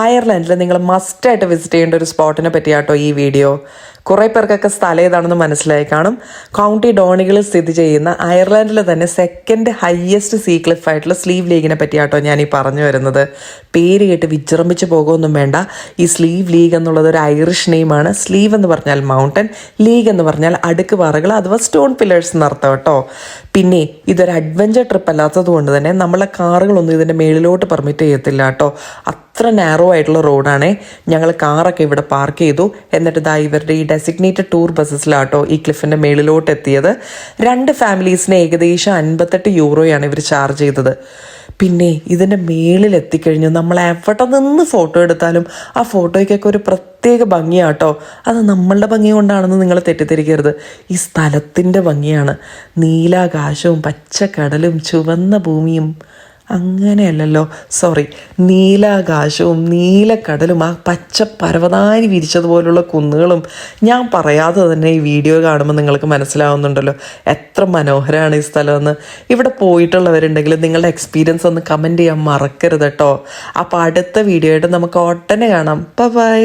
അയർലൻഡിൽ നിങ്ങൾ മസ്റ്റായിട്ട് വിസിറ്റ് ചെയ്യേണ്ട ഒരു സ്പോട്ടിനെ പറ്റിയാട്ടോ ഈ വീഡിയോ. കുറേ പേർക്കൊക്കെ സ്ഥലം ഏതാണെന്ന് മനസ്സിലായി കാണും. കൗണ്ടി ഡോണിഗിളിൽ സ്ഥിതി ചെയ്യുന്ന അയർലൻഡിൽ തന്നെ സെക്കൻഡ് ഹയസ്റ്റ് സീ ക്ലിഫ് ആയിട്ടുള്ള സ്ലീവ് ലീഗിനെ പറ്റിയാട്ടോ ഞാൻ ഈ പറഞ്ഞു വരുന്നത്. പേര് കേട്ട് വിജൃംഭിച്ച് പോകുമൊന്നും വേണ്ട. ഈ സ്ലീവ് ലീഗ് എന്നുള്ളത് ഒരു ഐറിഷ് നെയിമാണ്. സ്ലീവ് എന്ന് പറഞ്ഞാൽ മൗണ്ടൻ, ലീഗ് എന്ന് പറഞ്ഞാൽ അടുക്ക് പാറകൾ അഥവാ സ്റ്റോൺ പില്ലേഴ്സ് എന്നർത്ഥം കേട്ടോ. പിന്നെ ഇതൊരു അഡ്വഞ്ചർ ട്രിപ്പ് അല്ലാത്തത് കൊണ്ട് തന്നെ നമ്മളെ കാറുകളൊന്നും ഇതിൻ്റെ മേളിലോട്ട് പെർമിറ്റ് ചെയ്യത്തില്ല കേട്ടോ. അത്ര നാരോ ആയിട്ടുള്ള റോഡാണേ. ഞങ്ങൾ കാറൊക്കെ ഇവിടെ പാർക്ക് ചെയ്തു. എന്നിട്ട് ഇതാ ഇവരുടെ ഈ ഡെസിഗ്നേറ്റഡ് ടൂർ ബസ്സസിലാട്ടോ ഈ ക്ലിഫിൻ്റെ മേളിലോട്ട് എത്തിയത്. 2 ഫാമിലീസിന് ഏകദേശം 58 യൂറോയാണ് ഇവർ ചാർജ് ചെയ്തത്. പിന്നെ ഇതിൻ്റെ മേളിൽ എത്തിക്കഴിഞ്ഞു നമ്മൾ എവിടെ നിന്ന് ഫോട്ടോ എടുത്താലും ആ ഫോട്ടോയ്ക്കൊക്കെ ഒരു പ്രത്യേക ഭംഗിയാട്ടോ. അത് നമ്മളുടെ ഭംഗി കൊണ്ടാണെന്ന് നിങ്ങൾ തെറ്റിദ്ധരിക്കരുത്. ഈ സ്ഥലത്തിൻ്റെ ഭംഗിയാണ്. നീലാകാശവും പച്ചക്കടലും ചുവന്ന ഭൂമിയും, അങ്ങനെയല്ലല്ലോ, സോറി, നീലാകാശവും നീലക്കടലും ആ പച്ച പരവതാനി വിരിച്ചതുപോലുള്ള കുന്നുകളും. ഞാൻ പറയാതെ തന്നെ ഈ വീഡിയോ കാണുമ്പോൾ നിങ്ങൾക്ക് മനസ്സിലാവുന്നുണ്ടല്ലോ എത്ര മനോഹരമാണ് ഈ സ്ഥലമെന്ന്. ഇവിടെ പോയിട്ടുള്ളവരുണ്ടെങ്കിൽ നിങ്ങളുടെ എക്സ്പീരിയൻസ് ഒന്ന് കമൻറ്റ് ചെയ്യാൻ മറക്കരുത് കേട്ടോ. അപ്പോൾ അടുത്ത വീഡിയോ ആയിട്ട് നമുക്ക് ഉടനെ കാണാം. ബൈ.